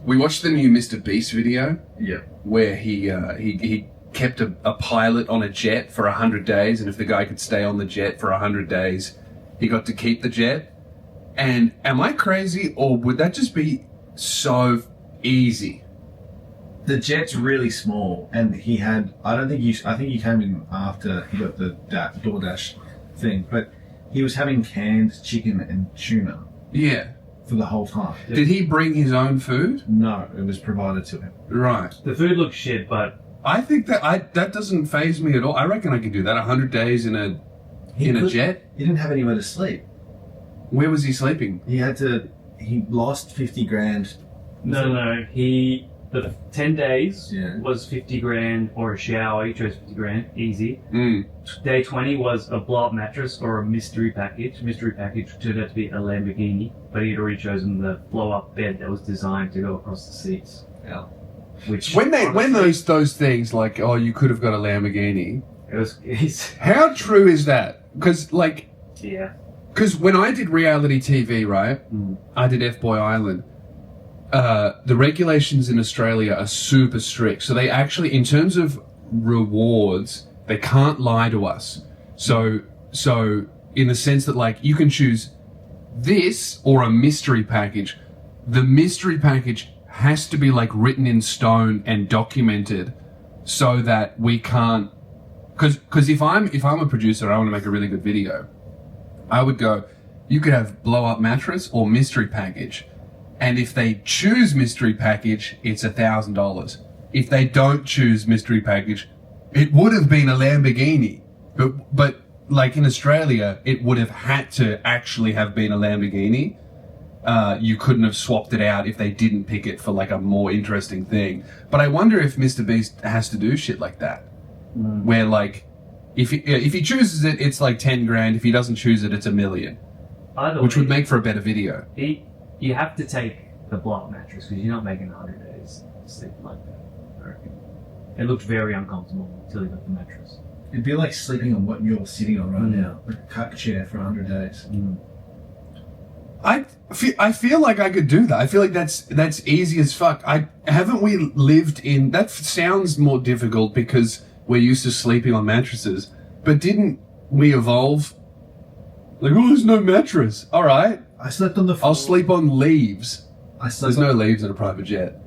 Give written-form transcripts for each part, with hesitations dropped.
We watched the new Mr. Beast video. Yeah. Where he kept a pilot on a jet for 100 days, and if the guy could stay on the jet for 100 days, he got to keep the jet. And am I crazy, or would that just be so easy? The jet's really small, and he had, I think he came in after he got the DoorDash thing, but he was having canned chicken and tuna. Yeah. For the whole time. Did he bring his own food? No, it was provided to him. Right. The food looks shit, but I think that doesn't faze me at all. I reckon I could do that. 100 days in a jet. He didn't have anywhere to sleep. Where was he sleeping? He lost 50 grand. No. The 10 days was 50 grand or a shower. He chose 50 grand, easy. Day 20 was a blow-up mattress or a mystery package. Mystery package turned out to be a Lamborghini, but he had already chosen the blow-up bed that was designed to go across the seats. Yeah. Which when those things like, oh, you could have got a Lamborghini. How true is that? Because because when I did reality TV, right, I did F-Boy Island. The regulations in Australia are super strict. So they actually, in terms of rewards, they can't lie to us. So in the sense that like you can choose this or a mystery package. The mystery package has to be like written in stone and documented so that we can't, because if I'm a producer, I want to make a really good video, I would go, you could have blow up mattress or mystery package. And if they choose mystery package, it's $1,000. If they don't choose mystery package, it would have been a Lamborghini. But like in Australia, it would have had to actually have been a Lamborghini. You couldn't have swapped it out if they didn't pick it for like a more interesting thing. But I wonder if Mr. Beast has to do shit like that. Where like, if he chooses it, it's like 10 grand. If he doesn't choose it, it's $1 million. Which would make for a better video. You have to take the block mattress because you're not making 100 days sleep like that, I reckon. It looked very uncomfortable until you got the mattress. It'd be like sleeping on what you're sitting on right now, like a cuck chair for 100 days. I feel like I could do that. I feel like that's easy as fuck. Haven't we lived in, that sounds more difficult because we're used to sleeping on mattresses, but didn't we evolve? Like, oh, there's no mattress. All right. I slept on the floor. I'll sleep on leaves. There's no leaves in a private jet.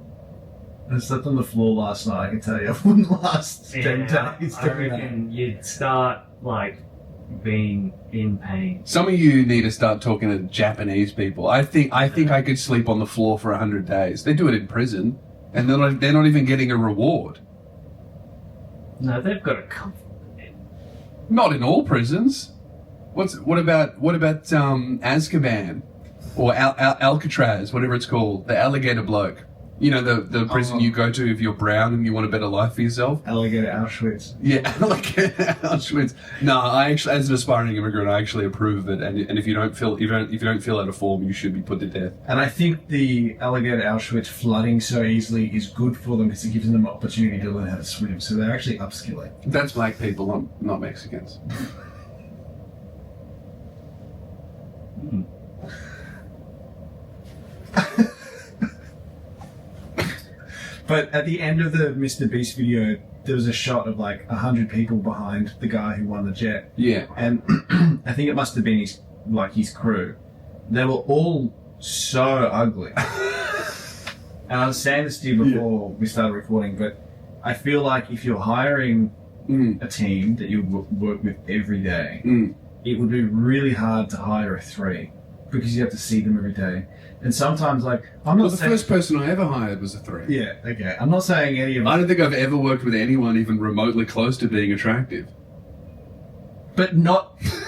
I slept on the floor last night. I can tell you, I wouldn't last 10 days. I reckon you'd start like being in pain. Some of you need to start talking to Japanese people. I think I could sleep on the floor for 100 days. They do it in prison, and they're not even getting a reward. No, they've got a comfort bed. Not in all prisons. What about Azkaban or Alcatraz, whatever it's called, the alligator bloke? You know, the prison you go to if you're brown and you want a better life for yourself. Alligator Auschwitz. Yeah, alligator Auschwitz. No, I actually, as an aspiring immigrant, I actually approve of it. And if you don't fill out a form, you should be put to death. And I think the alligator Auschwitz flooding so easily is good for them because it gives them an opportunity to learn how to swim. So they're actually upskilling. That's black people, not Mexicans. But at the end of the Mr. Beast video, there was a shot of like 100 people behind the guy who won the jet. Yeah. And I think it must have been his crew. They were all so ugly. And I was saying this to you before we started recording, but I feel like if you're hiring a team that you work with every day, it would be really hard to hire a 3 because you have to see them every day. And sometimes, like, the first person I ever hired was a 3. Yeah, okay. I'm not saying any of I don't think I've ever worked with anyone even remotely close to being attractive. But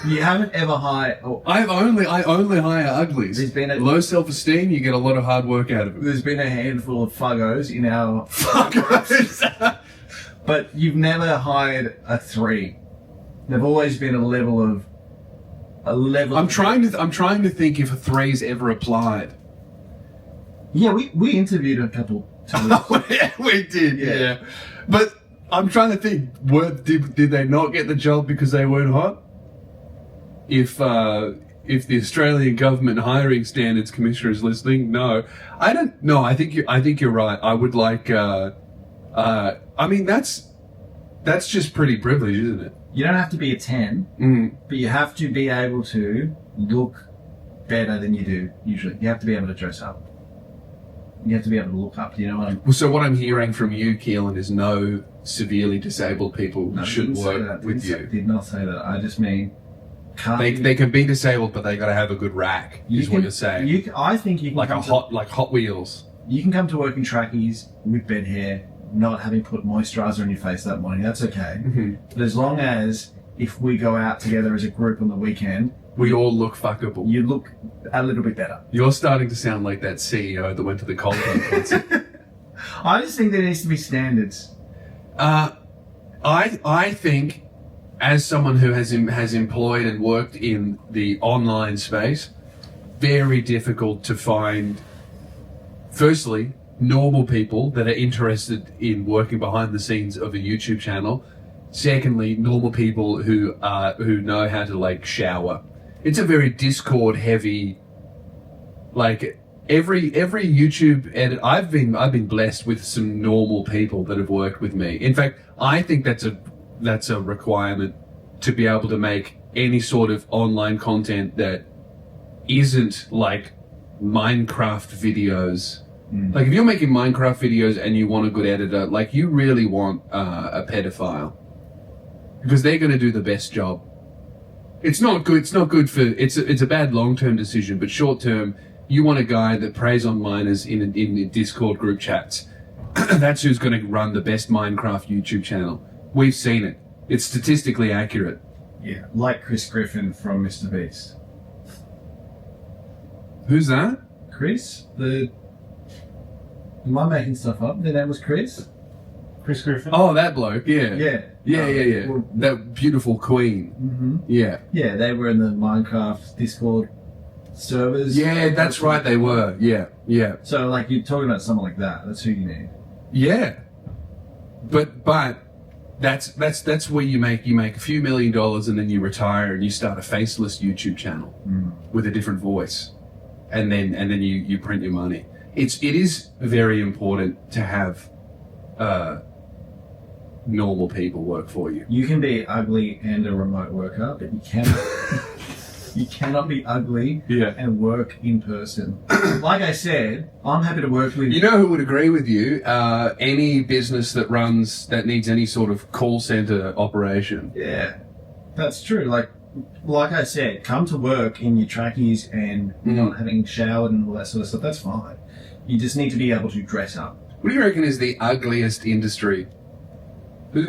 you haven't ever hired... I only hire uglies. There's been low self-esteem, you get a lot of hard work out of it. There's been a handful of fuggos in our... Fuggos? But you've never hired a 3. They've always been a level of... I'm trying to think if a 3's ever applied. Yeah, we interviewed a couple times. Yeah, we did, yeah. But I'm trying to think, did they not get the job because they weren't hot? If if the Australian Government Hiring Standards Commissioner is listening, no. I don't. No, I think you're right. I would like. I mean, that's just pretty privileged, isn't it? You don't have to be a 10, but you have to be able to look better than you do usually. You have to be able to dress up. You have to be able to look up. Do you know what I'm... So what I'm hearing from you, Keelan, is no severely disabled people should work with you. Did not say that. I just mean... They can be disabled, but they got to have a good rack, what you're saying. I think you can... Like Hot Wheels. You can come to work in trackies with bed hair, not having put moisturiser on your face that morning. That's okay. Mm-hmm. But as long as, if we go out together as a group on the weekend... We all look fuckable. You look a little bit better. You're starting to sound like that CEO that went to the Coldplay concert. I just think there needs to be standards. I think, as someone who has employed and worked in the online space, very difficult to find, firstly, normal people that are interested in working behind the scenes of a YouTube channel. Secondly, normal people who know how to like shower. It's a very Discord heavy, like every YouTube edit. I've been blessed with some normal people that have worked with me. In fact, I think that's a requirement to be able to make any sort of online content that isn't like Minecraft videos. Like if you're making Minecraft videos and you want a good editor, like you really want a pedophile, because they're going to do the best job. It's not good. It's not good for. It's a bad long-term decision, but short-term, you want a guy that preys on minors in Discord group chats. That's who's going to run the best Minecraft YouTube channel. We've seen it. It's statistically accurate. Yeah, like Chris Griffin from Mr. Beast. Who's that? Chris? Am I making stuff up? Their name was Chris? Chris Griffin? Oh, that bloke, yeah. Yeah. Well, that beautiful queen. Mm-hmm. Yeah. Yeah, they were in the Minecraft Discord servers. Yeah, that's right, they were. Yeah. So, like, you're talking about someone like that. That's who you need. Yeah. But that's where you make a few $1 million and then you retire and you start a faceless YouTube channel with a different voice. And then you print your money. It is very important to have normal people work for you. You can be ugly and a remote worker, but you cannot be ugly and work in person. Like I said, I'm happy to work with you. You know who would agree with you? Any business that needs any sort of call center operation. Yeah, that's true. Like I said, come to work in your trackies and not having showered and all that sort of stuff. That's fine. You just need to be able to dress up. What do you reckon is the ugliest industry? Who's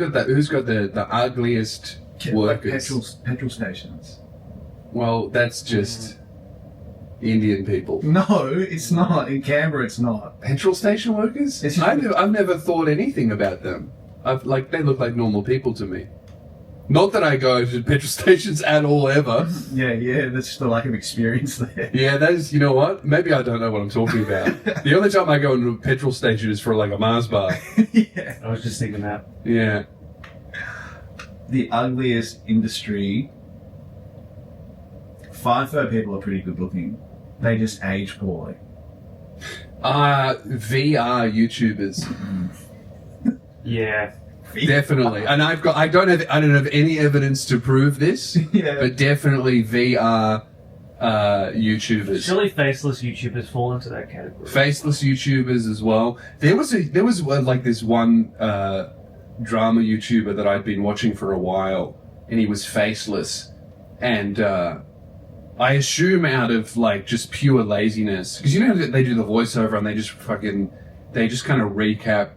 got the ugliest workers? Like petrol stations. Well, that's just Indian people. No, it's not. In Canberra, it's not. Petrol station workers? I've never thought anything about them. They look like normal people to me. Not that I go to petrol stations at all, ever. Yeah, that's just a lack of experience there. Yeah, that is, you know what? Maybe I don't know what I'm talking about. The only time I go into a petrol station is for like a Mars bar. Yeah. I was just thinking that. Yeah. The ugliest industry. FIFO people are pretty good looking. They just age poorly. VR YouTubers. Yeah. Definitely, and I don't have any evidence to prove this, but definitely VR YouTubers. Surely faceless YouTubers fall into that category. Faceless YouTubers as well. There was like this one drama YouTuber that I'd been watching for a while, and he was faceless, and I assume out of like just pure laziness, because you know they do the voiceover and they just kind of recap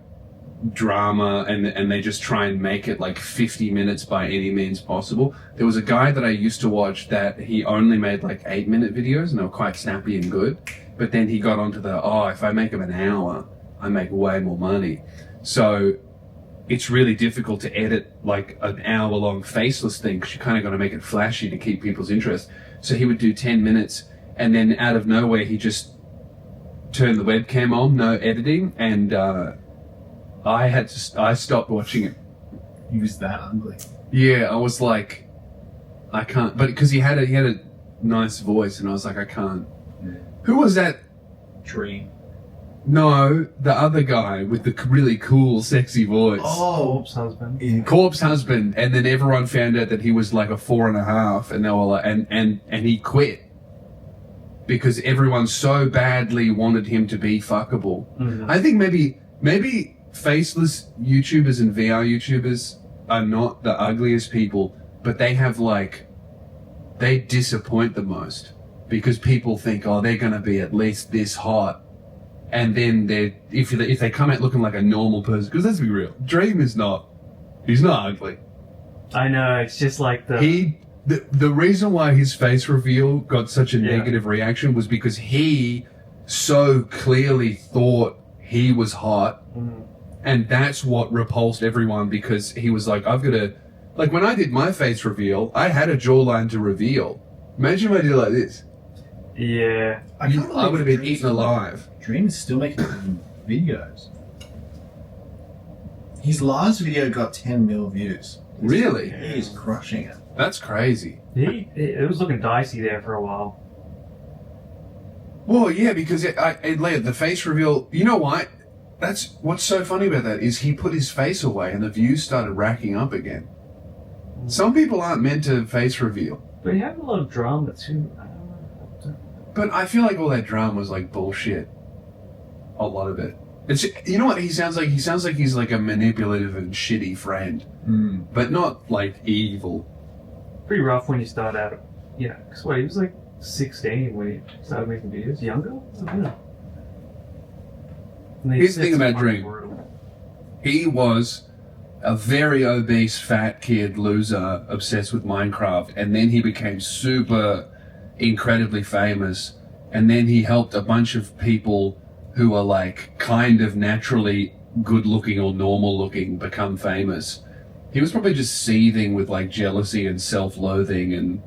drama and they just try and make it like 50 minutes by any means possible. There was a guy that I used to watch that he only made like 8-minute videos and they were quite snappy and good, but then he got onto if I make them an hour I make way more money. So it's really difficult to edit like an hour-long faceless thing because you kind of got to make it flashy to keep people's interest. So he would do 10 minutes and then out of nowhere he just turned the webcam on, no editing, and I stopped watching it. He was that ugly. Yeah, I was like, I can't. But because he had a nice voice, and I was like, I can't. Yeah. Who was that? Dream. No, the other guy with the really cool, sexy voice. Oh, Corpse husband. yeah. Corpse husband, and then everyone found out that he was like a 4.5, and they were like, and he quit because everyone so badly wanted him to be fuckable. Mhm. I think maybe faceless YouTubers and VR YouTubers are not the ugliest people, but they have they disappoint the most because people think, oh, they're gonna be at least this hot. And then if they come out looking like a normal person, because let's be real, Dream he's not ugly. I know, it's just like The reason why his face reveal got such a negative reaction was because he so clearly thought he was hot, and that's what repulsed everyone because he was like, I've got to, like when I did my face reveal, I had a jawline to reveal. Imagine if I did it like this. Yeah. I would have been eaten alive. Dream is still making videos. His last video got 10 mil views. Really? He is crushing it. That's crazy. It was looking dicey there for a while. Well, yeah, because the face reveal, you know what? That's what's so funny about that is he put his face away and the views started racking up again. Some people aren't meant to face reveal. But he had a lot of drama too. I don't know. But I feel like all that drama was like bullshit. A lot of it. It's, you know what he sounds like? He sounds like he's like a manipulative and shitty friend. But not like evil. Pretty rough when you start out. Yeah, because he was like 16 when he started making videos. Younger? I don't know. Here's the thing about Dream. He was a very obese, fat kid, loser, obsessed with Minecraft, and then he became super, incredibly famous, and then he helped a bunch of people who are like kind of naturally good-looking or normal-looking become famous. He was probably just seething with like jealousy and self-loathing and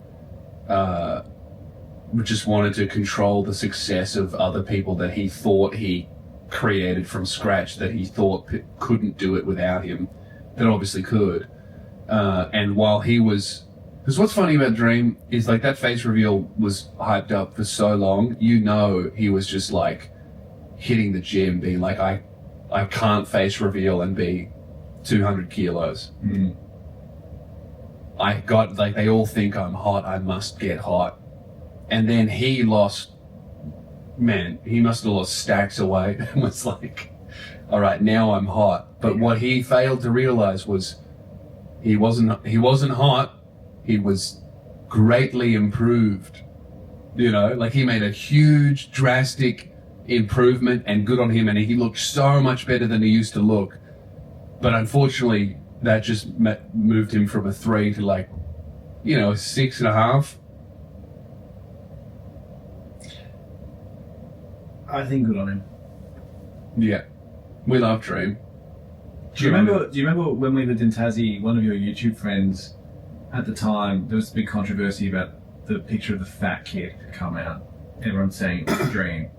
just wanted to control the success of other people that he thought he created from scratch, that he thought couldn't do it without him, that obviously could. And while he was... Because what's funny about Dream is like that face reveal was hyped up for so long, you know he was just like hitting the gym, being like, I can't face reveal and be 200 kilos. I got, like, they all think I'm hot, I must get hot. And then he lost, man, he must have lost stacks of weight and was like, all right, now I'm hot. But what he failed to realize was he wasn't hot, he was greatly improved. You know, like he made a huge, drastic improvement, and good on him, and he looked so much better than he used to look. But unfortunately, that just moved him from a 3 to like, you know, a 6.5. I think good on him. Yeah, we love Dream. Do you remember when we lived in Tassie? One of your YouTube friends, at the time, there was a big controversy about the picture of the fat kid had come out. Everyone saying it was a dream.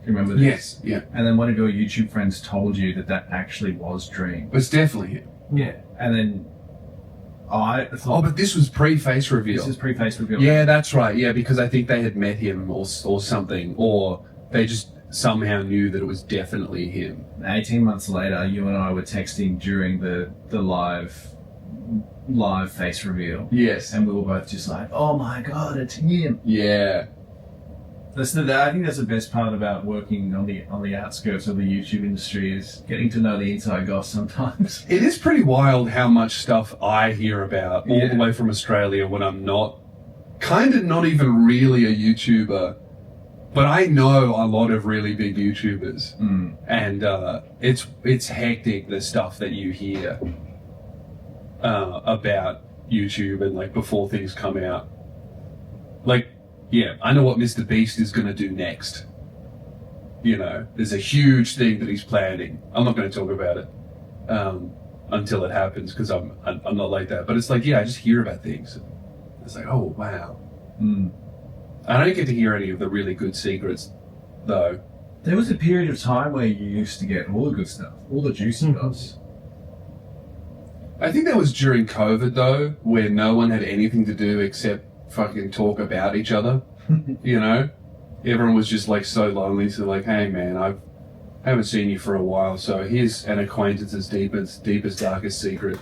Do you remember this? Yes, yeah. And then one of your YouTube friends told you that actually was Dream. It's definitely him. Yeah. And then I thought... Oh, but this was pre-face reveal. This is pre-face reveal. Yeah, that's right. Yeah, because I think they had met him or something, or they just somehow knew that it was definitely him. 18 months later, you and I were texting during the live face reveal. Yes. And we were both just like, oh my god, it's him. Yeah. I think that's the best part about working on the outskirts of the YouTube industry, is getting to know the inside goss sometimes. It is pretty wild how much stuff I hear about all the way from Australia when I'm not even really a YouTuber, but I know a lot of really big YouTubers, and it's hectic, the stuff that you hear about YouTube and like before things come out. Like, yeah, I know what Mr. Beast is going to do next. You know, there's a huge thing that he's planning. I'm not going to talk about it until it happens, because I'm not like that. But it's like, yeah, I just hear about things. It's like, oh, wow. I don't get to hear any of the really good secrets, though. There was a period of time where you used to get all the good stuff, all the juicy goss. I think that was during COVID, though, where no one had anything to do except fucking talk about each other. You know, everyone was just like so lonely. So like, hey man, I haven't seen you for a while, so here's an acquaintance's deepest, darkest secret.